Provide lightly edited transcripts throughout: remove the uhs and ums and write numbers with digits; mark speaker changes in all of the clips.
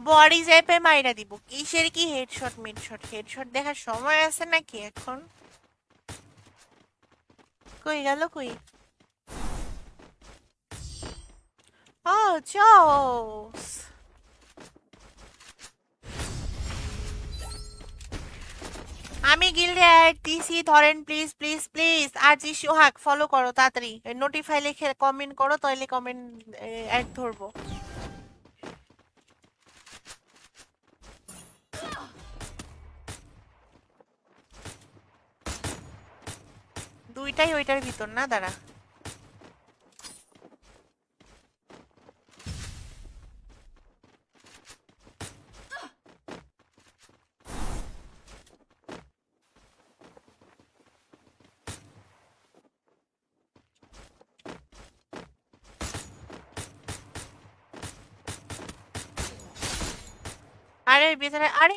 Speaker 1: Body জ্যাপে মাইরা দিব, কিসের কি হেডশট মিডশট, হেডশট দেখার সময় আছে নাকি এখন? কই গেল কই? ও জোস। আমি গিল্ডে অ্যাড দিছি, ধরেন প্লিজ প্লিজ প্লিজ। আর জি সোহাগ ফলো করো তাড়াতাড়ি, নোটিফাই লিখে কমেন্ট করো, তাইলে কমেন্ট অ্যাড ধরবো। দুইটাই ওইটার ভিতর না, দাঁড়া। আরে ভিতরে, আরে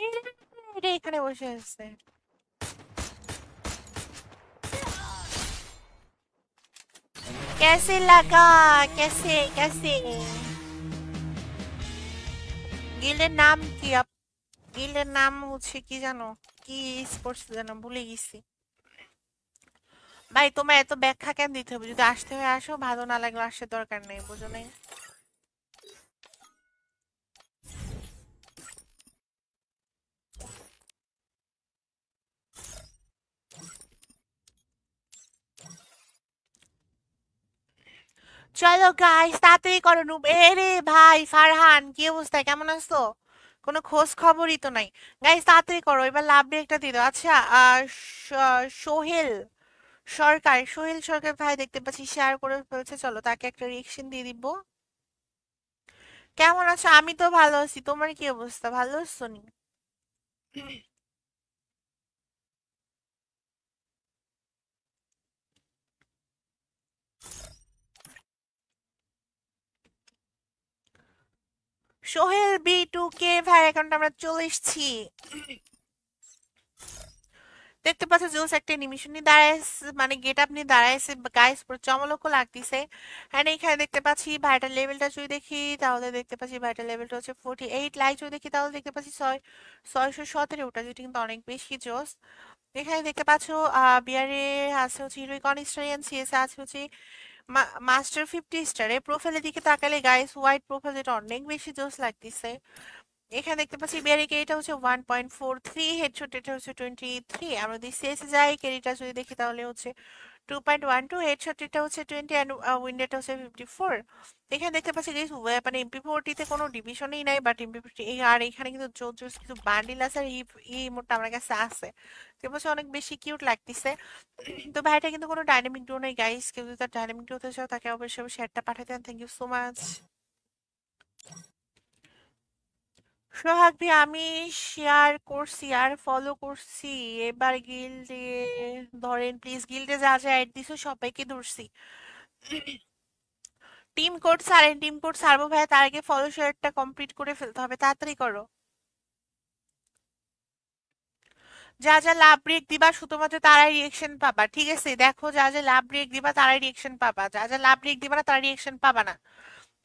Speaker 1: এটা এখানে বসে আছে। कैसे लगा? कैसे कैसे? গিল্ডের নাম কি গিল্ডের নাম হচ্ছে কি জানো? কি স্পোর্টস জানো, ভুলে গেছি। ভাই তোমার এত ব্যাখ্যা কেন দিতে হবে? যদি আসতে হয় আসো, ভালো না লাগলে আসার দরকার নেই, বুঝো নাই? চলো গাইস তাড়াতাড়ি করো নুব। এরে ভাই ফারহান, কি অবস্থা, কেমন আছো? কোনো খোঁজ খবরই তো নাই। গাইস তাড়াতাড়ি করো, এবার লাভ একটা দিয়ে দাও। আচ্ছা সোহেল সরকার, সোহেল সরকার ভাই দেখতে পাচ্ছি শেয়ার করে ফেলছে, চলো তাকে একটা রিয়েকশন দিয়ে দিব। কেমন আছো? আমি তো ভালো আছি, তোমার কি অবস্থা, ভালো আছো নি? সোহেল B2K ভাই অ্যাকাউন্ট আমরা চলে এসেছি। দেখতে পাচ্ছ জুলস একটা অ্যানিমেশন নিয়ে দাঁড়াইছে, মানে গেট আপ নিয়ে দাঁড়াইছে, গাইস পুরো চমলক্য লাগতেছে। হ্যাঁ এখানে দেখতে পাচ্ছি ভাইটাল লেভেলটা যদি দেখি তাহলে দেখতে পাচ্ছি ভাইটাল লেভেলটা হচ্ছে 48, লাইক যদি দেখি তাহলে দেখতে পাচ্ছি 617, ওটা যেটা কিন্তু অনেক বেশি জোস। এখানে দেখতে পাচ্ছ বিয়ারে আছে হচ্ছে হিরোইক অনিস্টারিয়ান, সিএস আছে হচ্ছে মাস্টার 50 স্টার। এর প্রোফাইলের দিকে তাকালে গাইস হোয়াইট প্রোফাইল, যেটা অনেক বেশি জোস লাগতেছে। এখানে দেখতে পাচ্ছি বিয়ারিকে এটা হচ্ছে 1.43, হেডশট এটা হচ্ছে 23। আমরা যদি সিএসে যাই ক্যারিটা যদি দেখি তাহলে হচ্ছে 2.12, হেডশট এটা হচ্ছে 20 অ্যান্ড উইন্ডেটা হচ্ছে 54। এখানে দেখতে পাচ্ছি যে মানে এমপি40 তে কোনো ডিভিশনই নাই, বাট এমপি50 আর এখানে কিন্তু জোর জোর কিছু বান্ডিল আছে, আর এই মোডটা আমার কাছে আছে। তো বলছে অনেক বেশি কিউট লাগতেছে। তো ভাইটা কিন্তু কোনো ডাইনামিক ডো নেই গাইস, কেউ যদি তার ডাইনামিক ডোতে চাও তাকে অবশ্যই শেয়ারটা পাঠাতে দেন, থ্যাংক ইউ সো মাচ। সোহাগ ভাই আমি শেয়ার করছি আর ফলো করছি। এবার গিল্ডে ধরেন প্লিজ, গিল্ডে যা যা অ্যাড দিছো সবাইকে ধরছি। টিম কোড ছাড়েন, টিম কোড ছাড়বো ভাই, তার আগে ফলো শেয়ারটা কমপ্লিট করে ফেলতে হবে, তাড়াতাড়ি করো। যা যা লাভ ব্রেক দিবা শুধুমাত্র তারাই রিয়েকশন পাবা, ঠিক আছে? দেখো যা যা লাভ ব্রেক দিবা তারাই রিয়েকশন পাবা, যা যা লাভ ব্রেক দিবা না তারা রিয়েকশন পাবা না।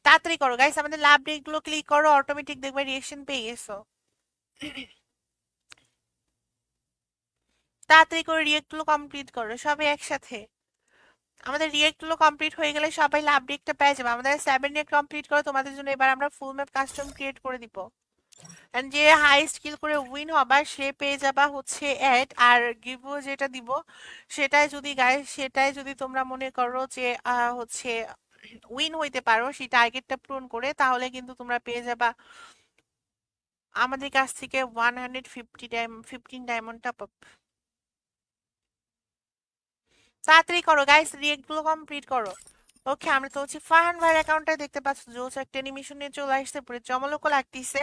Speaker 1: তাড়াতাড়ি করো গাইস, আমাদের লাভ ব্রেক গুলো ক্লিক করো, অটোমেটিক দেখবে রিয়েকশন পেয়ে গেছো। তাড়াতাড়ি করে রিয়েক্ট গুলো কমপ্লিট করো সবাই একসাথে। আমাদের রিয়েক্ট গুলো কমপ্লিট হয়ে গেলে সবাই লাভ রিয়েক্টটা পেয়ে যাবে। আমাদের 7 রিয়েক্ট কমপ্লিট করো, তোমাদের জন্য এবার আমরা ফুল ম্যাপ কাস্টম ক্রিয়েট করে দিব। এন্ড যে হাই স্কিল করে উইন হবা সে পেয়ে যাবা হচ্ছে অ্যাড, আর গিভও যেটা দিব সেটাই যদি গাইস, সেটাই যদি তোমরা মনে করো যে হচ্ছে উইন হইতে পারো সেই টার্গেটটা পূরণ করে, তাহলে কিন্তু তোমরা পেয়ে যাবা আমাদের কাছ থেকে 15 ডায়মন্ড টপ আপ। তাড়াতাড়ি করো গাইস, রিয়েক্ট গুলো কমপ্লিট করো। ওকে, আমরা তো হচ্ছে ফারহান ভাইয়ের অ্যাকাউন্টে দেখতে পাচ্ছ জোস একটা অ্যানিমেশন নিয়ে চলে আসছে, পুরো চমলক লাগতেছে।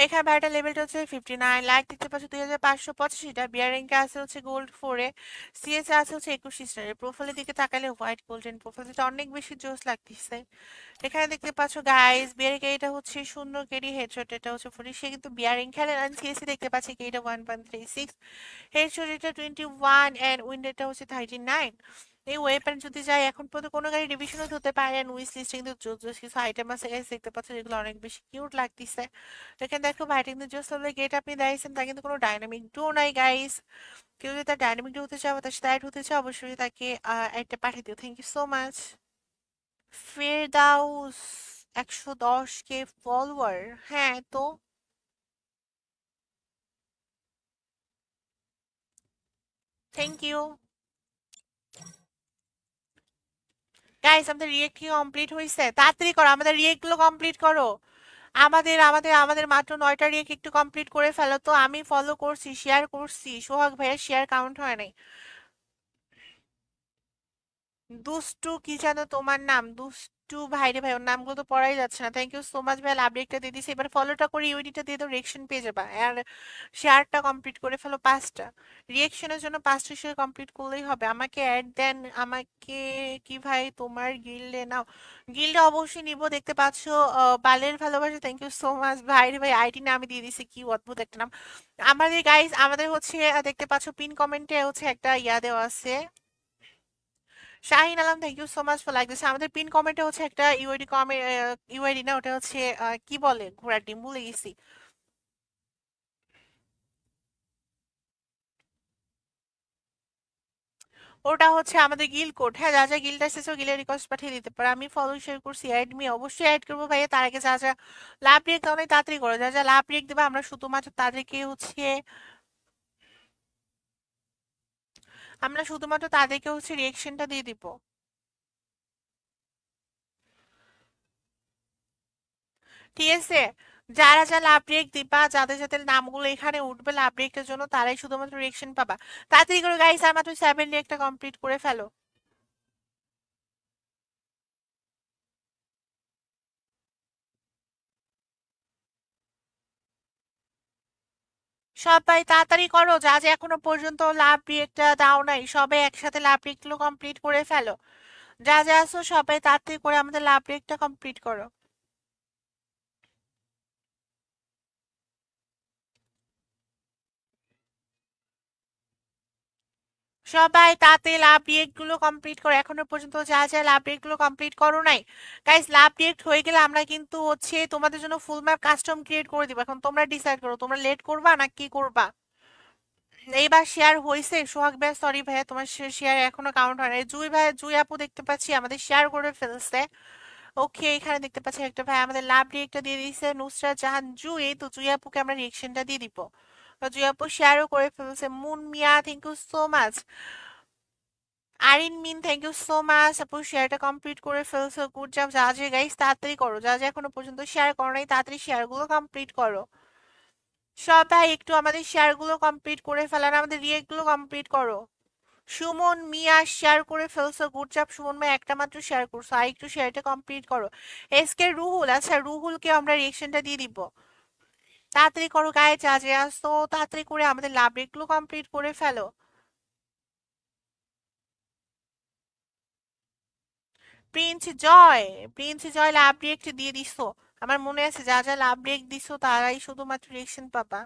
Speaker 1: এখানে ভাইটাল লেভেলটা হচ্ছে 59, লাইক দেখতে পাচ্ছ 2585টা, বিয়ার র্যাঙ্কে আছে হচ্ছে গোল্ড 4-এ, সিএস আছে হচ্ছে 21 স্টারের। প্রোফাইলের দিকে তাকালে হোয়াইট গোল্ডেন প্রোফাইল, যেটা অনেক বেশি জোস লাগতেছে। এখানে দেখতে পাচ্ছ গাইস বিয়ার এটা হচ্ছে 0 কেডি, হেডশট এটা হচ্ছে 40, সে কিন্তু বিয়ারিং খেলে। আর সিএসি দেখতে পাচ্ছি কি এটা 1.36, হেডশট এটা 21 এন্ড উইন্ড এটা হচ্ছে 39। এই ওয়েপেন যদি যাই এখন পর্যন্ত কোনো গাড়ি রিভিশনও হতে পারে না, উইশ লিস্টে কিন্তু জোস জোস কিছু আইটেম আছে গাইস, দেখতে পাচ্ছ যেগুলো অনেক বেশি কিউট লাগতেছে। এখানে দেখো ভাইটা কিন্তু জোস লেভেলের গেট আপনি দাঁড়িয়েছেন, তা কিন্তু কোনো ডাইনামিক ডো নাই গাইস। কেউ যদি তার ডাইনামিক ডো হতে চাও, তার সাথে অ্যাড হতে চাও, অবশ্যই তাকে একটা পাঠিয়ে দিও। Thank you so much. Ferdous 110K follower, হ্যাঁ তো থ্যাংক ইউ গাইস। আমাদের রিয়েক্ট কি কমপ্লিট হয়েছে? তাড়াতাড়ি করো, আমাদের রিয়েক্ট গুলো কমপ্লিট করো। আমাদের মাত্র 9টা রিয়েক্ট, একটু কমপ্লিট করে ফেলো তো। আমি ফলো করছি, শেয়ার করছি, সোহাগ ভাইয়ের শেয়ার কাউন্ট হয় নাই। দুষ্টু কি জানো তোমার নাম? দুষ্টু ভাইরে ভাই, ওর নামগুলো তো পড়াই যাচ্ছে না। থ্যাংক ইউ সো মাচ ভাই, লাভ রেকটা দিয়ে দিছি। এবার ফলোটা করে ইউডিটা দিয়ে দাও, রিয়েকশন পেয়ে যাবা। আর শেয়ারটা কমপ্লিট করে ফেলো 5টা। রিয়েকশনের জন্য 5টা শেয়ার কমপ্লিট করলেই হবে। আমাকে অ্যাড দেন, আমাকে কি ভাই তোমার গিল্ডে নাও? গিল্ডে অবশ্যই নিব, দেখতে পাচ্ছো বালের ভালোবাসা। থ্যাংক ইউ সো মাচ ভাইরে ভাই, আইডি না আমি দিয়ে দিছি, কি অদ্ভুত একটা নাম। আমাদের গাইস, আমাদের হচ্ছে দেখতে পাচ্ছ পিন কমেন্টে হচ্ছে একটা ইয়া দেওয়া আছে। Shahin Alam, thank you so much for like this. আমাদের পিন কমেন্টে হচ্ছে একটা ইউআইডি কমে, ইউআইডি না, ওটা হচ্ছে কি বলে, ঘোড়ার ডিম ভুলে গেছি। ওটা হচ্ছে আমাদের গিল কোড। হ্যাঁ, যা যা গিল্ড এসেছে গিলের রিকোয়েস্ট পাঠিয়ে দিতে পারো। আমি ফলো শেয়ার করছি, অ্যাড মি অবশ্যই অ্যাড করবো ভাইয়া। তার আগে যা যা লাভ রিয়েক্ট অনেক তাড়াতাড়ি করো, যা যা লাভ রিয়েক্ট দেবে আমরা শুধুমাত্র তাদেরকে হচ্ছে, রিয়েকশনটা দিয়ে দিব। ঠিক আছে, যারা যা লাভ রিয়েক্ট দিবা, যাদের যাদের নামগুলো এখানে উঠবে লাভ রিয়েক্টের জন্য, তারাই শুধুমাত্র রিয়েকশন পাবা। তাড়াতাড়ি করে গাইস, আর মাত্র 7 রিয়েক্টটা কমপ্লিট করে ফেলো। সবাই তাড়াতাড়ি করো, যা যা এখনো পর্যন্ত লাভ রিয়েক্টটা দাও নাই, সবাই একসাথে লাভ রিয়েক্টগুলো কমপ্লিট করে ফেলো। যা যা আছো সবাই তাড়াতাড়ি করে আমাদের লাভ রিয়েক্টটা কমপ্লিট করো। সবাই তাড়াতাড়ি লাভ রিয়েক্ট গুলো কমপ্লিট করো, এখনো পর্যন্ত যা যা লাভ রিয়েক্ট গুলো কমপ্লিট করো নাই। গাইস, লাভ রিয়েক্ট হয়ে গেলে আমরা কিন্তু হচ্ছে তোমাদের জন্য ফুল ম্যাপ কাস্টম ক্রিয়েট করে দিব। এখন তোমরা ডিসাইড করো, তোমরা লেট করবা না কি করবা। এইবার শেয়ার হয়েছে সোহাগ ভাই, সরি ভাইয়া, তোমার শেয়ার এখনো কাউন্ট হয় না। জুই ভাই, জুই আপু দেখতে পাচ্ছি আমাদের শেয়ার করে ফেলছে। ওকে, এখানে দেখতে পাচ্ছি একটা ভাই আমাদের লাভ রিয়েক্টটা দিয়ে দিয়েছে, নুসরাত জাহান জুই। তো জুই আপুকে আমরা রিয়েকশনটা দিয়ে দিব। তো জুই আপু শেয়ারও করে ফেলছে। Mun Mia, thank you so much. Arin Min, thank you so much আপু, শেয়ারটা কমপ্লিট করে ফেলছো, গুড জব। যা যা গাইস তাড়াতাড়ি করো, যা যা এখনো পর্যন্ত শেয়ার করো নাই, তাড়াতাড়ি শেয়ারগুলো কমপ্লিট করো। সবাই একটু আমাদের শেয়ারগুলো কমপ্লিট করে ফেলার, আমাদের রিয়েক্টগুলো কমপ্লিট করো। সুমন মিয়া শেয়ার করে ফেলছো, গুড জব সুমন মিয়া, একটা মাত্র শেয়ার করছো, আর একটু শেয়ারটা কমপ্লিট করো। এসকে রুহুল, আচ্ছা রুহুলকে আমরা রিয়েকশনটা দিয়ে দিব। তাড়াতাড়ি করো গায়ে, যা যে আসতো তাড়াতাড়ি করে আমাদের লাভ রেটগুলো কমপ্লিট করে ফেলো। প্রিন্স জয়, প্রিন্স জয় লাভ রিয়েক্ট দিয়ে দিছো। আমার মনে আছে যা যা লাভ রিয়েক্ট দিছো তারাই শুধুমাত্র রিয়েকশন পাবা।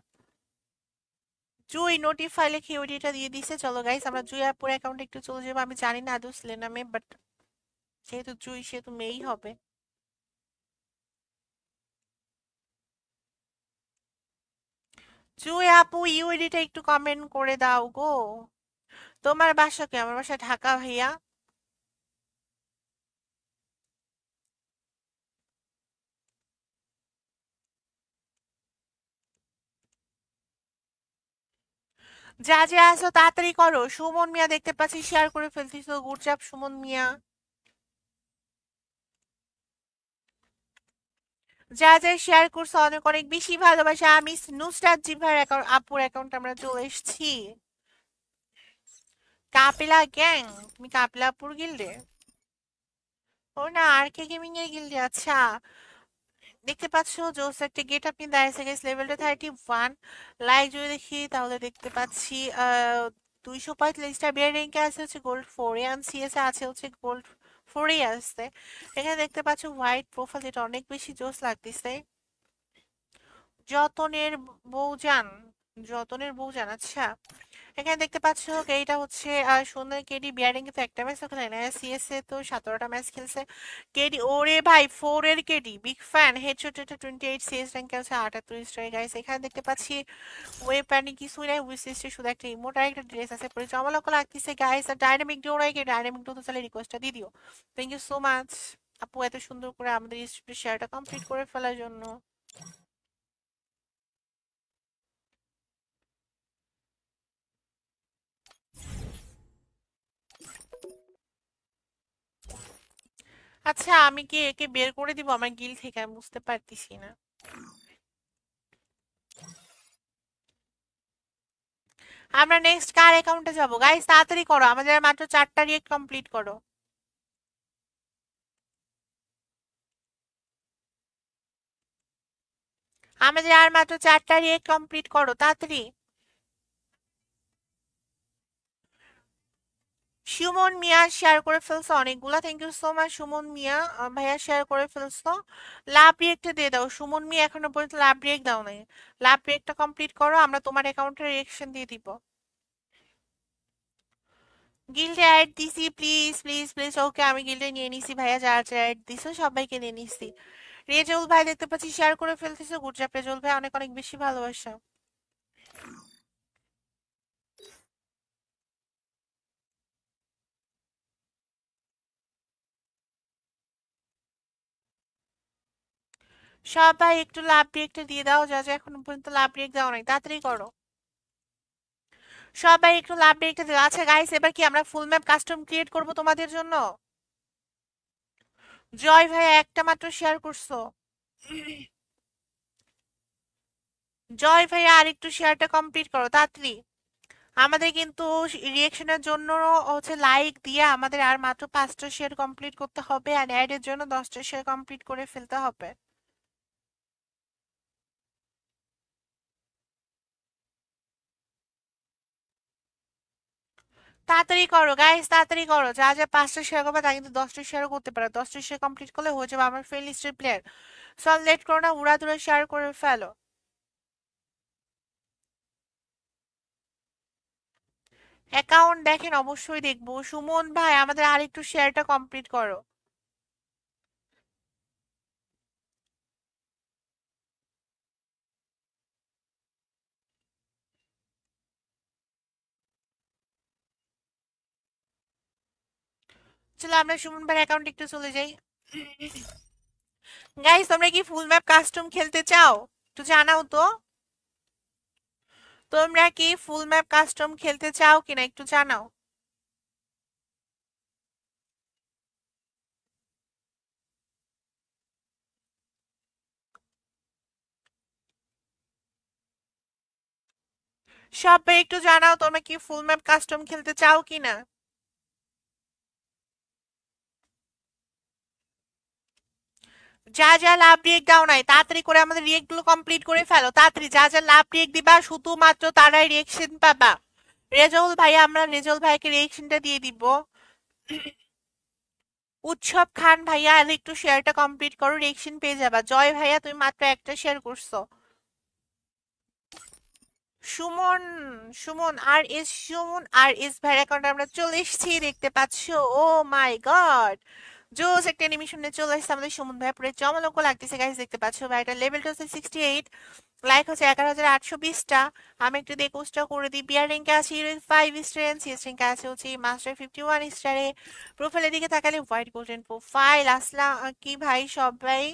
Speaker 1: জুই নোটিফাই লিখে ওইটা দিয়ে দিছে। চলো গাইস, আমরা জুই আপুর অ্যাকাউন্টে একটু চলে যাবো। আমি জানি না আদৌ ছেলে নামে, বাট যেহেতু জুই সেহেতু মেয়েই হবে। জুই আপু ইউআইডিটা একটু কমেন্ট করে দাও গো। তোমার বাসা কি? আমার বাসা ঢাকা ভাইয়া। যা যা আসো তাড়াতাড়ি করো। সুমন মিয়া দেখতে পাচ্ছি শেয়ার করে ফেলতেছো, গুড জব সুমন মিয়া। যা যা শেয়ার করছো অনেক অনেক বেশি ভালোবাসা। আমি নুসরাত জিভার অ্যাকাউন্ট, আপুর অ্যাকাউন্ট আমরা চলে এসেছি। কাপিলা গ্যাং, তুমি কাপিলাপুর গিল্ডে? ও না, আর কে গেমিং এর গিল্ডে, আচ্ছা। দেখতে পাচ্ছ জোস একটা গেট আপনি দাঁড়িয়েছে গেছে, লেভেলটা 31। লাইক যদি দেখি তাহলে দেখতে পাচ্ছি 245টা বিয়ার র্যাঙ্কে আছে হচ্ছে গোল্ড 4-এ, আর সিএসএ আছে হচ্ছে গোল্ড 4-এ আসছে। এখানে দেখতে পাচ্ছ হোয়াইট প্রোফাইল, যেটা অনেক বেশি জোস লাগতেছে। যতনের বউজান, যতনের বউ জানাচ্ছা। এখানে দেখতে পাচ্ছ এইটা হচ্ছে সুন্দর কেডি বিয়ারিং কিন্তু একটা ম্যাচ খেলে না, সিএস এ তো 17টা ম্যাচ খেলছে কেডি। ওরে ভাই 4 এর কেডি বিগ ফ্যান, হেডশট এটা 28, সিএস র্যাঙ্কে আছে 78 স্টার গাইস। এখানে দেখতে পাচ্ছি ওয়েপনি কিছুই নাই, উইসিস্টে শুধু একটা ইমোট আর একটা ড্রেস আছে, পরে চমলক লাগতেছে গাইস। আর ডাইনামিক ডো নাই, ডাইনামিক ডো তো চাইলে রিকোয়েস্টটা দিয়ে দিও। থ্যাংক ইউ সো মাচ আপু এত সুন্দর করে আমাদের শেয়ারটা কমপ্লিট করে ফেলার জন্য। আচ্ছা আমি কি একে বের করে দিব আমার গিল থেকে, আমি বুঝতে পারতেছি না। আমরা নেক্সট কার অ্যাকাউন্টে যাব গাইস? তাড়াতাড়ি করো, আমাদের আর মাত্র 4টা রিয়েক্ট কমপ্লিট করো। আমাদের আর মাত্র 4টা রিয়েক্ট কমপ্লিট করো তাড়াতাড়ি। সুমন মিয়া শেয়ার করে ফেলছো অনেকগুলা, thank you so much Suman Miya. ভাইয়া শেয়ার করে ফেলছো। লাভ রিয়েক্টটা দিয়ে দাও সুমন মিয়া, এখনো পর্যন্ত লাভ রিয়েক্ট দাও নাই। লাভ রিয়েক্টটা কমপ্লিট করো, আমরা তোমার অ্যাকাউন্টে রিয়েকশন দিয়ে দিব। গিল্ডে অ্যাড দিছি, প্লিজ প্লিজ প্লিজ। ওকে আমি গিল্ডে নিয়ে নিছি ভাইয়া, যারা যারা অ্যাড দিছো সবাইকে নিয়ে নিছি। রেজউল ভাই দেখতে পাচ্ছি শেয়ার করে ফেলতেছো, গুড জব রেজউল ভাই, অনেক অনেক বেশি ভালোবাসা। সবাই একটু লাভ রিয়েক্টটা দিয়ে দাও, যা যা এখনো পর্যন্ত লাভ রিয়েক্ট দাও নাই, তাড়াতাড়ি করো। সবাই একটু লাভ রিয়েক্টটা দিও। আচ্ছা গাইস এবার কি আমরা ফুল ম্যাপ কাস্টম ক্রিয়েট করব তোমাদের জন্য? জয় ভাই একটা মাত্র শেয়ার করছো। জয় ভাই আর একটু শেয়ারটা কমপ্লিট করো তাড়াতাড়ি। আমাদের কিন্তু রিয়েকশনের জন্য হচ্ছে লাইক দিয়ে আমাদের আর মাত্র 5টা শেয়ার কমপ্লিট করতে হবে, আর অ্যাড এর জন্য 10টা শেয়ার কমপ্লিট করে ফেলতে হবে। তাড়াতাড়ি করো গাইস, তাড়াতাড়ি করো। যা যা 5টা শেয়ার করবে তা কিন্তু 10টা শেয়ারও করতে পারো, 10টা শেয়ার কমপ্লিট করলে হয়ে যাবে আমার ফ্রেন্ড লিস্টের প্লেয়ার। সব লেট করো না, উড়াধুরা শেয়ার করে ফেলো। অ্যাকাউন্ট দেখেন অবশ্যই দেখবো। সুমন ভাই আমাদের আরেকটু শেয়ারটা কমপ্লিট করো। চলো আমরা সুমন ভাইয়ের অ্যাকাউন্ট একটু চলে যাই। গাইস তোমরা কি ফুল ম্যাপ কাস্টম খেলতে চাও? একটু জানাও তো। তোমরা কি ফুল ম্যাপ কাস্টম খেলতে চাও কিনা একটু জানাও। সবাই একটু জানাও তোমরা কি ফুল ম্যাপ কাস্টম খেলতে চাও কিনা। যা যা লাভ রিয়েক্ট দাও নাই তাড়াতাড়ি করে আমাদের রিয়েক্ট গুলো কমপ্লিট করে ফেলো তাড়াতাড়ি। যা যা লাভ রিয়েক্ট দিবা শুধুমাত্র তারাই রিয়েকশন পাবা। রেজাউল ভাই আমরা রেজাউল ভাইকে রিয়েকশনটা দিয়ে দিব। উৎসব খান ভাইয়া আর একটু শেয়ারটা কমপ্লিট করো, রিয়েকশন পেয়ে যাবা। জয় ভাইয়া তুমি মাত্র একটা শেয়ার করছো। সুমন, সুমন আর এস, সুমন আর এস ভাইয়ের অ্যাকাউন্টে আমরা চলে এসেছি দেখতে পাচ্ছো। ও মাই গড, জোস একটা অ্যানিমেশনে চলে এসেছে আমাদের সুমন ভাই, পুরো জমলঙ্ক লাগতেছে গাইস। দেখতে পাচ্ছ ভাইটার লেভেলটা হচ্ছে 68, লাইক হচ্ছে 11,820টা। আমি একটু দিয়ে কোর্সটা করে দিই। বিয়ার র্যাঙ্কে আছে 5 স্টার, সিএস র্যাঙ্কে আছে হচ্ছে মাস্টার 51 স্টারে। প্রোফাইলের দিকে তাকালে হোয়াইট গোল্ডেন প্রোফাইল। আসলাম কি ভাই সবাই,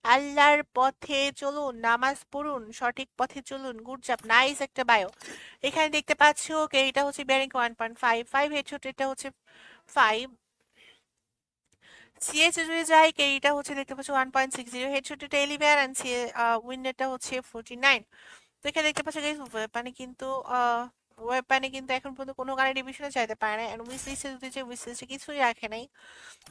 Speaker 1: আল্লাহর পথে চলুন, নামাজ পড়ুন, সঠিক পথে চলুন, গুড জব, নাইস একটা বায়ো। এখানে দেখতে পাচ্ছ ওকে এটা হচ্ছে বিয়ারিং 1.55, হেডশট এটা হচ্ছে 5। সিএস যদি যাই এটা হচ্ছে দেখতে পাচ্ছ 1.60, হেডশট এটা 11 এন্ড উইন্ডেটা হচ্ছে 49। তো এখানে দেখতে পাচ্ছ গাইস মানে কিন্তু ওয়েপনে কিন্তু এখন পর্যন্ত কোনো গানে ডিভিশনে চাইতে পারে না, এন্ড উইশ লিস্টে যদি যে উইশ লিস্টে কিছুই রাখে নাই।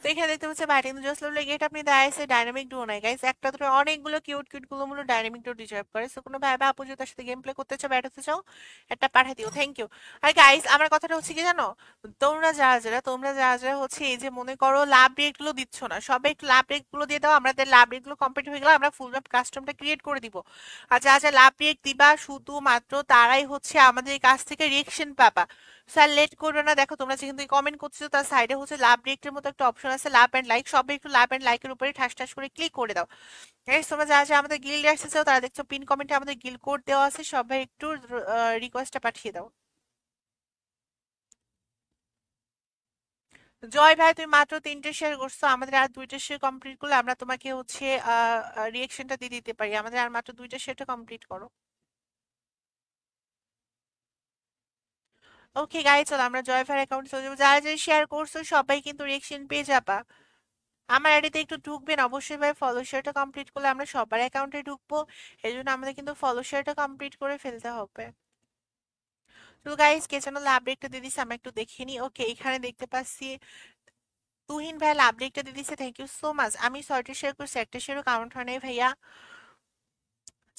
Speaker 1: তো এখানে দেখতে পাচ্ছি ভাইটিন জোস লেভেলের গেট আপনি দেখাইছে ডাইনামিক ডুও নাই গাইস, একটা ধরে অনেকগুলো কিউট কিউট গুলো মূল্য ডাইনামিক ডুও ডিজার্ভ করে। সো কোনো ভাই বা আপু যদি তার সাথে গেম প্লে করতে চাও, ব্যাট হতে চাও, একটা পাঠিয়ে দিও, থ্যাংক ইউ। আর গাইস আমার কথাটা হচ্ছে কি জানো, তোমরা যারা হচ্ছে এই যে মনে করো লাভ রেট গুলো দিচ্ছ না, সবাই একটু লাভ রেট গুলো দিয়ে দাও, আমাদের লাভ রেট গুলো কমপ্লিট হয়ে গেলে আমরা ফুল ম্যাপ কাস্টমটা ক্রিয়েট করে দিব। আর যা যা লাভ রেট দিবা শুধুমাত্র তারাই হচ্ছে আমাদের এই কাছ থেকে রিয়েকশন পাবা। স্যার লেট করবে না, দেখো তোমরা যেখান থেকে কমেন্ট করছো তার সাইডে হচ্ছে লাভ রিয়েক্টের মতো একটা অপশন আছে, লাভ এন্ড লাইক, সবাই একটু লাভ এন্ড লাইকের উপরে ঠাস ঠাস করে ক্লিক করে দাও। গাইস তোমরা যারা যারা আমাদের গিল্ডে আসতেছো তারা দেখছো পিন কমেন্টে আমাদের গিল্ড কোড দেওয়া আছে, সবাই একটু রিকোয়েস্টটা পাঠিয়ে দাও। জয় ভাই তুমি মাত্র 3টে শেয়ার করছো, আমাদের আর 2টা শেয়ার কমপ্লিট করলে আমরা তোমাকে হচ্ছে রিয়েকশনটা দিয়ে দিতে পারি, আমাদের আর মাত্র 2টা শেয়ারটা কমপ্লিট করো। ওকে গাইস চলো আমরা জয় ভাইয়ের অ্যাকাউন্টে চলে যাবো, যারা যারা শেয়ার করছো সবাই কিন্তু রিয়েকশন পেয়ে যাবা। আমার আইডিতে একটু ঢুকবেন অবশ্যই ভাই, ফলো শেয়ারটা কমপ্লিট করলে আমরা সবার অ্যাকাউন্টে ঢুকবো, এই জন্য আমাদের কিন্তু ফলো শেয়ারটা কমপ্লিট করে ফেলতে হবে। তো গাইস কে যেন লাভ রেটটা দিয়ে দিচ্ছে আমরা একটু দেখে নিই। ওকে এখানে দেখতে পাচ্ছি তুহিন ভাই লাভ রেটটা দিয়ে দিচ্ছে, থ্যাংক ইউ সো মাচ। আমি 6টা শেয়ার করছি, একটা শেয়ারও কাউন্ট হয় নাই ভাইয়া।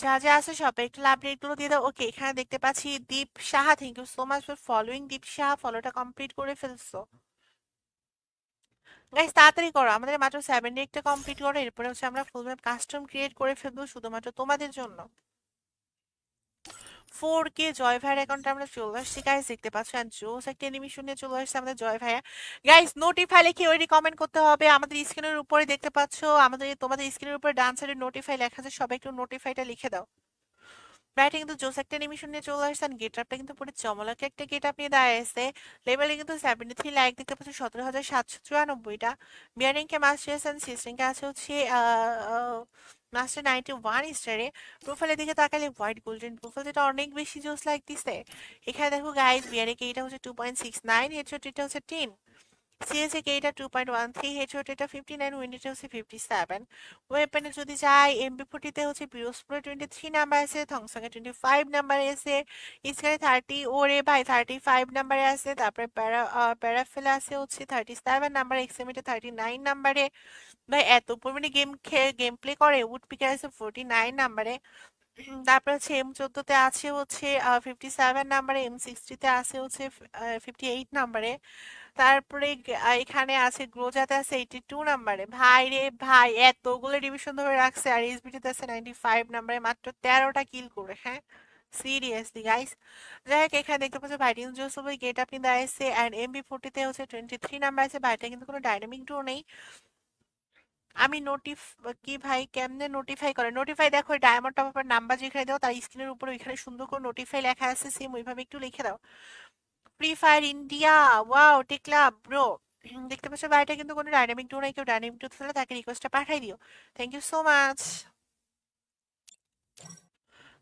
Speaker 1: যা যা আছে সবাই একটু লাভ রেট গুলো দিয়ে দাও। ওকে এখানে দেখতে পাচ্ছি Deep Saha, thank you so much for following Deep Saha, ফলোটা কমপ্লিট করে ফেলছো। গাইস তাড়াতাড়ি করো, আমাদের মাত্র 7 ডে কমপ্লিট করো, এরপরে হচ্ছে আমরা ফুল ম্যাপ কাস্টম ক্রিয়েট করে ফেলবো শুধুমাত্র তোমাদের জন্য। 4K জয় ভাইয়ের অ্যাকাউন্টে আমরা চলে আসছি গাইস, দেখতে পাচ্ছ আর জোস একটা অ্যানিমেশন নিয়ে চলে আসছে আমাদের জয় ভাইয়া। গাইস নোটিফাই লিখে ওইটি কমেন্ট করতে হবে, আমাদের স্ক্রিনের উপরে দেখতে পাচ্ছ, আমাদের তোমাদের স্ক্রিনের উপরে ডান সাইডে নোটিফাই লেখা আছে, সবাই একটু নোটিফাইটা লিখে দাও। ব্রাইট কিন্তু জোস একটা অ্যানিমেশন নিয়ে চলে আসছে, গেট আপটা কিন্তু পুরো চমৎকার একটা গেট আপ নিয়ে দাঁড়িয়েছে। লেভেলে কিন্তু 73 লাইক দেখতে পাচ্ছ, 17,794টা। বিয়ারিংকে মাস্টার্স এন্ড সিস্টেমকে আছে হচ্ছে মাস্টার 91 স্টারে। প্রোফাইলের দিকে তাকালে হোয়াইট গোল্ডেন প্রোফাইল, যেটা অনেক বেশি জোস লাগতেছে। এখানে দেখো গাইস বিয়ারিংকে এটা হচ্ছে 2.69, হেডশট এটা হচ্ছে 10, সিএসএ কে এটা 2.13, হেডশট এটা 59, উইন্ড এটা হচ্ছে 57। ওয়েপনে যদি যাই এমবি40 তে হচ্ছে পিরোজপুরে 23 নাম্বার আছে, থংসংয়ে 25 নাম্বারে আছে, ইসকারে 30, ওরে ভাই 35 নাম্বারে আছে, তারপরে প্যারাফেলে আছে হচ্ছে 37 নাম্বারে, এক্সএমএটা 39 নাম্বারে। ভাই এত পরিমাণে গেম প্লে করে, উড পিকার আছে 49 নাম্বারে। তারপর হচ্ছে M14 তে আছে হচ্ছে 57 নাম্বারে, M60 তে আছে হচ্ছে 58 নাম্বারে। তারপরে এখানে আছে গ্রোজাতে আছে 82 নাম্বারে। ভাই রে ভাই এতগুলো ডিভিশন ধরে রাখছে, আর এসবিটিতে আছে 95 নাম্বারে, মাত্র 13টা কিল করে, হ্যাঁ সিরিয়াসলি গাইস। যাই হোক এখানে দেখতে পাচ্ছ ভাইটিন জোসেফের গেট আপনি দাঁড়িয়েছে, অ্যান্ড MB40 তে হচ্ছে 23 নাম্বার আছে, ভাইটা কিন্তু কোনো ডাইনামিক ড্রো নেই। আমি কি ভাই কেমনে নোটিফাই করে, নোটিফাই দেখো ডায়মন্ড টপ আপ নাম্বার যেখানে দাও তার স্ক্রিনের উপরে ওইখানে সুন্দর করে নোটিফাই লেখা আছে, সেম ওইভাবে একটু লিখে দাও। ফ্রি ফায়ার ইন্ডিয়া, ওয়াও টিকলা ব্রো। দেখতে পাচ্ছ ভাইটা কিন্তু কোনো ডাইনামিক ডো নাই, কেউ ডাইনামিক ডো থাকলে তাকে রিকোয়েস্টটা পাঠাই দিও, thank you so much.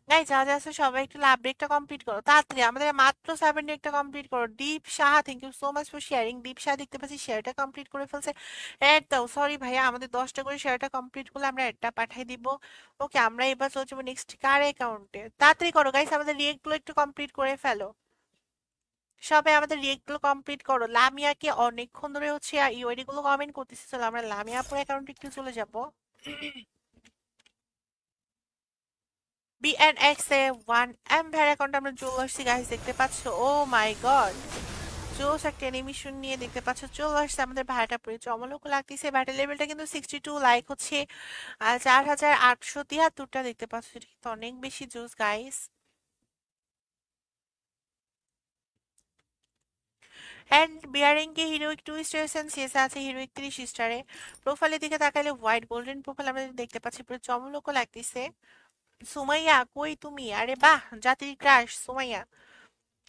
Speaker 1: Guys যা যা আছে সবাই একটু লাভ ব্রেকটা কমপ্লিট করো তাড়াতাড়ি, আমাদের মাত্র 7 ডে কমপ্লিট করো। Deep Saha, thank you so much for sharing. Deep Saha দেখতে পাচ্ছি শেয়ারটা কমপ্লিট করে ফেলছে। অ্যাড দাও, সরি ভাইয়া আমাদের 10টা করে শেয়ারটা কমপ্লিট করলে আমরা একটা পাঠাই দিব। ওকে আমরা এবার চলে যাবো নেক্সট কার অ্যাকাউন্টে, তাড়াতাড়ি করো গাইস, আমাদের রিয়েক্ট গুলো একটু কমপ্লিট করে ফেলো। সবাই আমাদের রিয়েক্ট গুলো কমপ্লিট করো। লামিয়াকে অনেকক্ষণ ধরে হচ্ছে ইউআইডি গুলো কমেন্ট করতেছে, চলো আমরা লামিয়া আপুর অ্যাকাউন্টে একটু চলে যাব। BNX1 ভাইয়ের অ্যাকাউন্টে আমরা চলে আসছি গাইস, দেখতে পাচ্ছ ও মাই গড জোস একটা অ্যানিমেশন নিয়ে দেখতে পাচ্ছ চলে আসছে আমাদের ভাইটা, পুরো চমলক লাগতেছে। ভাইটার লেভেলটা কিন্তু 62, লাইক হচ্ছে 4,873টা দেখতে পাচ্ছ, এটা কিন্তু অনেক বেশি জোস গাইস। অ্যান্ড বিয়ারিংকে হিরোইক 2 স্টার এন্ড সিএস আছে হিরোইক 30 স্টারে। প্রোফাইলের দিকে তাকালে হোয়াইট গোল্ডেন প্রোফাইল আমরা দেখতে পাচ্ছি, পুরো চমলক লাগতেছে। সুমাইয়া কই তুমি, আরে বাহ জাতির ক্রাশ সুমাইয়া।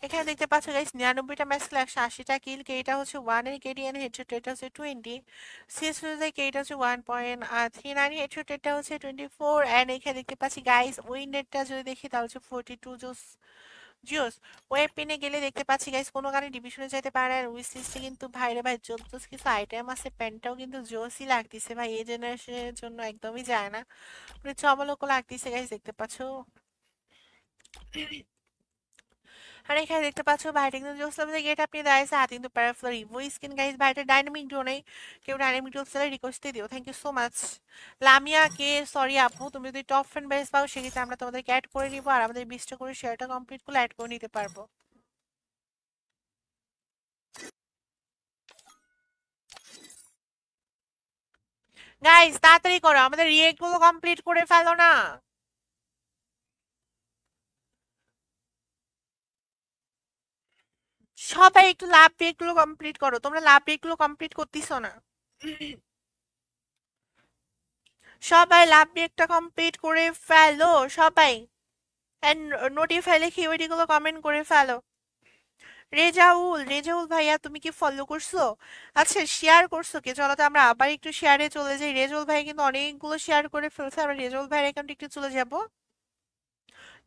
Speaker 1: এখানে দেখতে পাচ্ছ গাইস 99টা ম্যাচ খেলে 180টা কিল, কেটা হচ্ছে 1 এর কেডিএন, হেডশট এটা হচ্ছে 20, সিএস অনুযায়ী কেটা হচ্ছে 1.39, হেডশট এটা হচ্ছে 24। এন্ড এখানে দেখতে পাচ্ছি গাইস উইন রেটটা যদি দেখি তাহলে হচ্ছে 42 জিওস। ওয়েব পিনে গেলে দেখতে পাচ্ছি গাইস কোনো গানে ডিভিশনে যাইতে পারে, আর উইশ লিস্টে কিন্তু ভাইরে ভাই জোস কিছু আইটেম আছে, প্যান্টটাও কিন্তু জোসই লাগতেছে ভাই, এই জেনারেশনের জন্য একদমই যায় না, মানে চমলক লাগতেছে গাইস দেখতে পাচ্ছ। আর এখানে দেখতে পাচ্ছ ভাইটা কিন্তু জোসলামদের গেট আপনি দাঁড়িয়েছে হাতে কিন্তু প্যারাফ্লোর ইভো স্কিন গাইজ ভাইটা ডাইনামিক ডো নেই কেউ ডাইনামিক ডো সেলে রিকোয়েস্ট দিয়ে দিও thank you so much Lamia কে সরি আপু তুমি যদি টপ ফ্রেন্ড বেস পাও সেক্ষেত্রে আমরা তোমাদেরকে অ্যাড করে নিবো আর আমাদের 20টা করে শেয়ারটা কমপ্লিট করলে অ্যাড করে নিতে পারবো গাইজ তাড়াতাড়ি করো আমাদের রিয়েক্ট গুলো কমপ্লিট করে ফেলো না সবাই একটু লাভ রিয়েক্ট গুলো কমপ্লিট করো তোমরা লাভ রিয়েক্ট গুলো কমপ্লিট করতেছো না সবাই লাভ রিয়েক্টটা কমপ্লিট করে ফেলো সবাই এন্ড নোটিফাই লিখে ওইটি গুলো কমেন্ট করে ফেলো রেজাউল রেজাউল ভাইয়া তুমি কি ফলো করছো আচ্ছা শেয়ার করছো কি চলো তো আমরা আবার একটু শেয়ারে চলে যাই রেজাউল ভাই কিন্তু অনেকগুলো শেয়ার করে ফেলছে আমরা রেজাউল ভাইয়ের অ্যাকাউন্টে একটু চলে যাব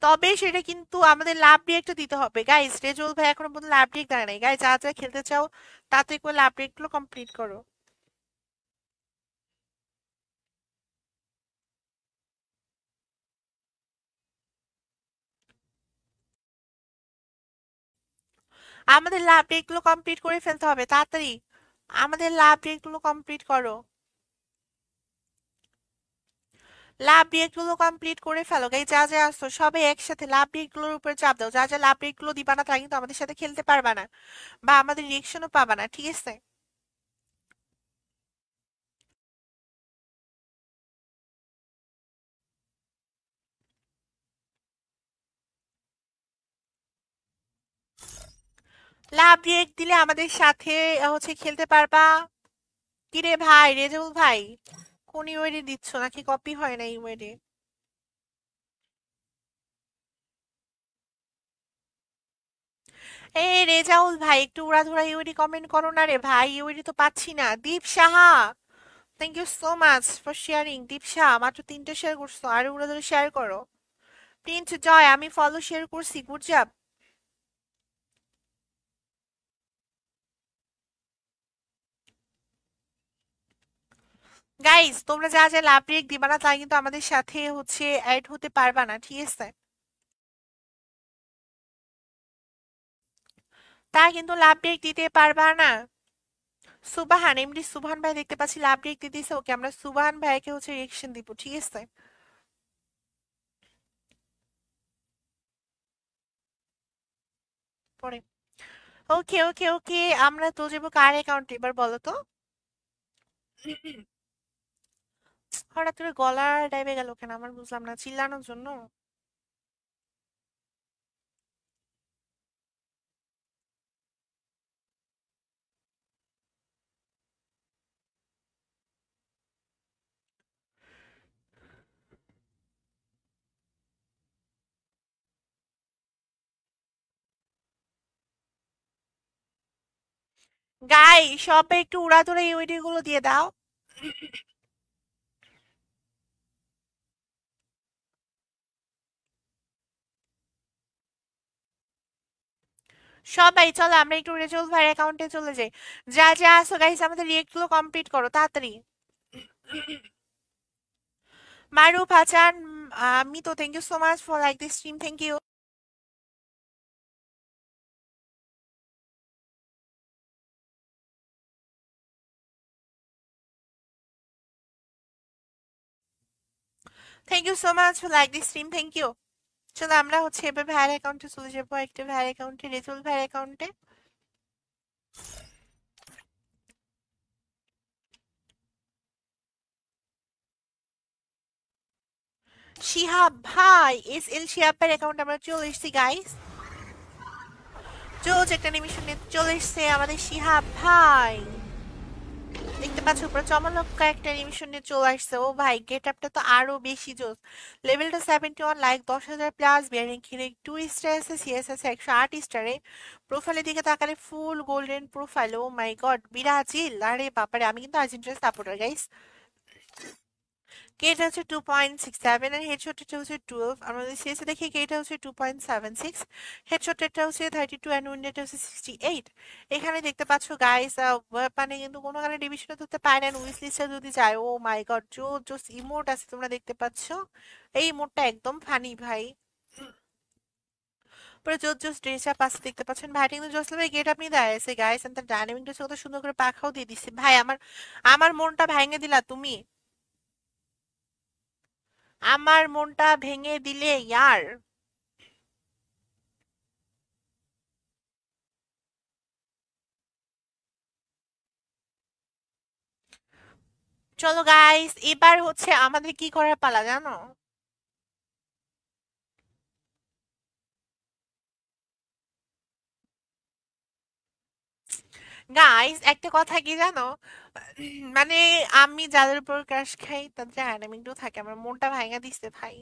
Speaker 1: তবে সেটা কিন্তু আমাদের লাভ রিয়েক্টটা দিতে হবে গাইস রেজাউল ভাই এখনো পর্যন্ত লাভ রিয়েক্ট দেয় নাই গাইস যা যা খেলতে চাও তাতে করে লাভ রিয়েক্ট গুলো কমপ্লিট করো আমাদের লাভ রিয়েক্ট গুলো কমপ্লিট করে ফেলতে হবে তাড়াতাড়ি আমাদের লাভ রিয়েক্ট গুলো কমপ্লিট করো লাভ রিয়েক্ট গুলো কমপ্লিট করে ফেলো গাইস যা যা আসছো সবাই একসাথে লাভ রিয়েক্ট গুলোর উপরে চাপ দাও যা যা লাভ রিয়েক্ট গুলো দিবা না তারা কিন্তু আমাদের সাথে খেলতে পারবা না বা আমাদের রিয়েকশনও পাবা না ঠিক আছে লাভ রিয়েক্ট দিলে আমাদের সাথে হচ্ছে খেলতে পারবা কিরে ভাই রেজাউল ভাই কোন ইউআইডি দিচ্ছ নাকি কপি হয় না ইউআইডি এই রেজাউল ভাই একটু উড়াধুরা ইউআইডি কমেন্ট করো না রে ভাই ইউআইডি তো পাচ্ছি না Deep Saha thank you so much for sharing Deep Saha মাত্র 3টে শেয়ার করছো আরে উড়াধুরা শেয়ার করো প্রিন্স জয় আমি ফলো শেয়ার করছি গুড জব গাইস তোমরা যা যা লাভ রিয়েক্ট দিবা না তা কিন্তু আমাদের সাথে হচ্ছে অ্যাড হতে পারবা না ঠিক আছে তা কিন্তু লাভ রিয়েক্ট দিতে পারবা না সুবাহান এমডি সুবহান ভাই দেখতে পাচ্ছি লাভ রিয়েক্ট দিতেছে ওকে আমরা সুবহান ভাইকে হচ্ছে রিয়েকশন দিব ঠিক আছে পরে ওকে ওকে ওকে আমরা তো যাবো কার অ্যাকাউন্টে এবার বলো তো হঠাৎ করে গলা ডাইবে গেল কেন আমার বুঝলাম না চিল্লানোর জন্য গাই সবাই একটু উড়াধুরা ইউআইডি গুলো দিয়ে দাও সবাই চলো আমরা একটু রেজাউল ভাইয়ের অ্যাকাউন্টে চলে যাই যা যা আসো গাইস আমাদের রিয়েক্ট গুলো কমপ্লিট করো তাড়াতাড়ি মারুফ হাসান আমি তো thank you so much for like this stream thank you thank you so much for like this stream thank you চলো আমরা হচ্ছে এবার ভাইয়ের অ্যাকাউন্টে চলে যাবো একটা ভাইয়ের অ্যাকাউন্টে রেজাউল ভাইয়ের অ্যাকাউন্টে শিহাব ভাই এস এল শিহাবের অ্যাকাউন্ট আমরা চলে এসেছি গাইস জোজ একটা নিমিশনে চলে এসছে আমাদের শিহাব ভাই দেখতে পাচ্ছ পুরো চমৎকার একটা অ্যানিমেশন নিয়ে চলে আসছে ও ভাই গেট আপটা তো আরো বেশি জোস লেভেলটা 71 লাইক 10,000 প্লাস বিয়ারিং কিনে 2 স্টার আছে সিএস আছে 108 স্টারে প্রোফাইলের দিকে তাকালে ফুল গোল্ডেন প্রোফাইল ও মাই গড বিরাজিল আরে বাপারে আমি কিন্তু আর্জেন্টিনার সাপোর্টার গাইস কেটা হচ্ছে 2.67 আর হেডশটটা হচ্ছে 12 আমরা যদি সিএসএ দেখি কেটা হচ্ছে 2.76 হেডশটটা হচ্ছে 32 অ্যান্ড উইন্ডেডটা হচ্ছে 68 এখানে দেখতে পাচ্ছ গাইস মানে কিন্তু কোনো কারণে ডিভিশনে ধরতে পারে না উইস লিস্টে যদি যায় ও মাই গড জো জোস ইমোট আছে তোমরা দেখতে পাচ্ছ এই ইমোটটা একদম ফানি ভাই পুরো জোস জোস ড্রেস আপ আছে দেখতে পাচ্ছেন। ভাই কিন্তু জোসলা ভাই গেট আপনি দাঁড়িয়েছে গাইস, এন্ড তার ডাইনামিক ড্রেস কত সুন্দর করে পাখাও দিয়ে দিচ্ছে। ভাই আমার আমার মনটা ভেঙে দিলা তুমি, আমার মনটা ভেঙে দিলে ইয়ার। চলো গাইস, এবার হচ্ছে আমাদের কি করার পালা জানো? গাইস একটা কথা কি জানো, মানে আমি যাদের উপর ক্রাশ খাই তাদের অ্যানিমিকও থাকে, আমার মনটা ভাঙা দিচ্ছে ভাই।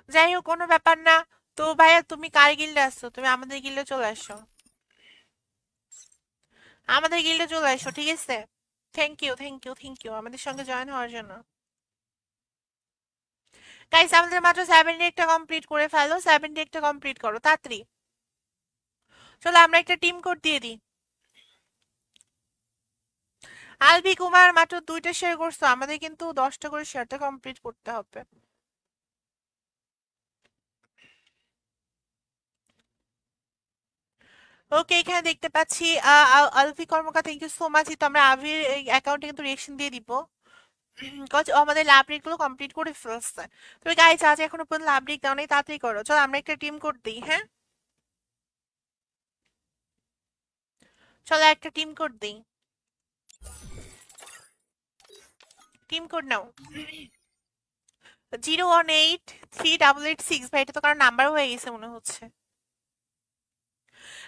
Speaker 1: যাই হোক কোনো ব্যাপার না। তো ভাইয়া তুমি কার গিল্ডে আসছো? তুমি আমাদের গিল্ডে চলে আসো, আমাদের গিল্ডে চলে আসো, ঠিক আছে? Thank you thank you thank you আমাদের সঙ্গে জয়েন হওয়ার জন্য। গাইস আমাদের মাত্র 70 একটা কমপ্লিট করে ফেলো, 70 একটা কমপ্লিট করো তাড়াতাড়ি। চলো আমরা একটা টিম কোড দিয়ে দিই। আলবি কুমার মাত্র 2টা শেয়ার করছো, আমাদের কিন্তু 10টা করে শেয়ারটা কমপ্লিট করতে হবে। ওকে এখানে দেখতে পাচ্ছি আলফি কর্মকার, থ্যাংক ইউ সো মাচ। তো আমরা আবির অ্যাকাউন্টে কিন্তু রিয়েকশন দিয়ে দিব, কজ ও আমাদের ল্যাব রেক গুলো কমপ্লিট করে ফেলছে। তবে গাইস আজ এখনো পর্যন্ত ল্যাব রেক দাও নাই, তাড়াতাড়ি করো। চলো আমরা একটা টিম কোড দিই, হ্যাঁ চলো একটা টিম কোড দিই, টিম কোড নাও 0183886। ভাই এটা তো কারণ নাম্বার হয়ে গেছে মনে হচ্ছে।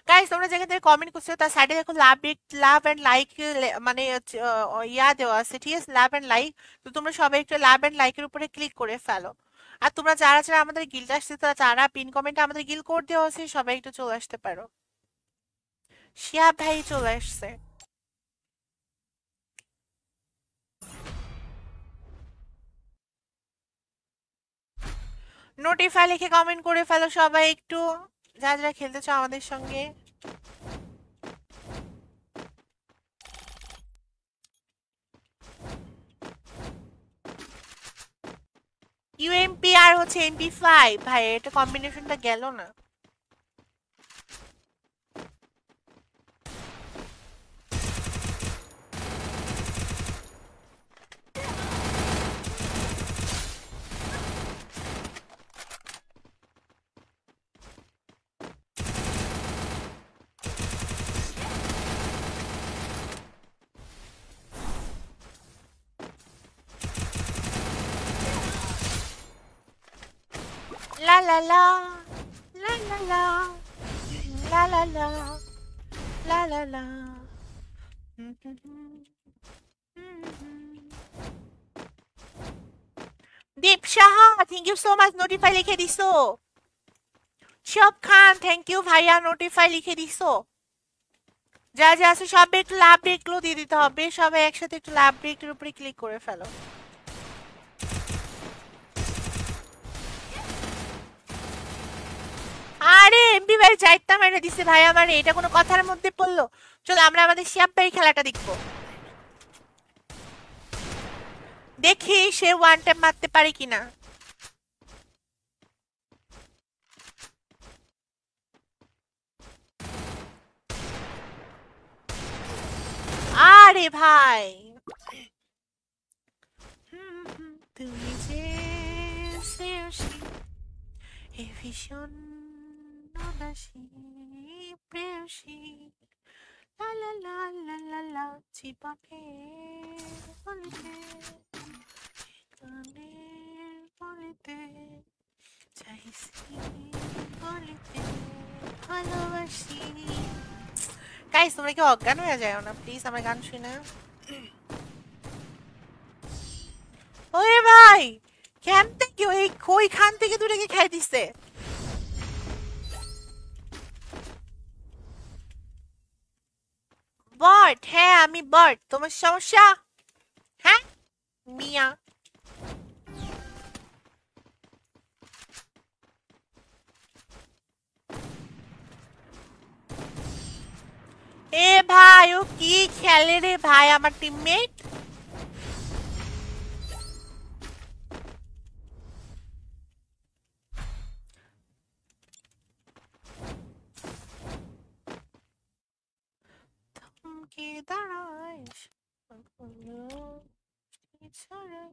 Speaker 1: গাইস তোমরা যেখান থেকে কমেন্ট করছো তার সাইডে দেখো লাভ এন্ড লাইক, মানে ইয়া দেওয়া আছে, ঠিক আছে, লাভ এন্ড লাইক। তো তোমরা সবাই একটু লাভ এন্ড লাইকের উপরে ক্লিক করে ফেলো। আর তোমরা যারা যারা আমাদের গিল্ড আসছে তারা যারা পিন কমেন্টে আমাদের গিল্ড কোড দেওয়া আছে সবাই একটু চলে আসতে পারো। শিয়া ভাই চলে আসছে। নোটিফাই লিখে কমেন্ট করে ফেলো সবাই একটু, যারা যারা খেলতে চাও আমাদের সঙ্গে। ইউএমপি আর হচ্ছে MP5, ভাই এটা কম্বিনেশনটা গেল না। লা লা লা লা লা লা লা লা লা লা লা লা। Deep Saha thank you so much, notify লিখে দিছো। শিব খান থ্যাংক ইউ ভাইয়া, নোটিফাই লিখে দিছো। যা যা আছে সব একটু লাভ ব্রেকগুলো দিয়ে দিতে হবে, সবাই একসাথে একটু লাভ ব্রেকের উপরে ক্লিক করে ফেলো। আরে এমবি ভাই যাইতাম এনে দিছে ভাই আমার, এটা কোনো কথার মধ্যে পড়লো? চলো আমরা আমাদের শিয়াব ভাই খেলাটা দেখবো, দেখি সে ওয়ান টাইম মারতে পারে কিনা। আরে ভাই তুমি যে শ্রেয়সী এ ভীষণ উদাসী প্রেয়সী, লা লা লা লা লা লা চিপাকে বলিতে গানের বলিতে চাইছি বলিতে ভালোবাসি। গাইস তোমরা কি অজ্ঞান হয়ে যায় না প্লিজ আমার গান শুনে? ওরে ভাই ক্যাম্প থেকে ওইখান থেকে দুটাকে খাই দিছে। বট, হ্যাঁ আমি বট, তোমার সমস্যা? হ্যাঁ মিয়া। এ ভাই ও কি খেলে রে ভাই আমার টিমমেট। দাঁড়ায় সারা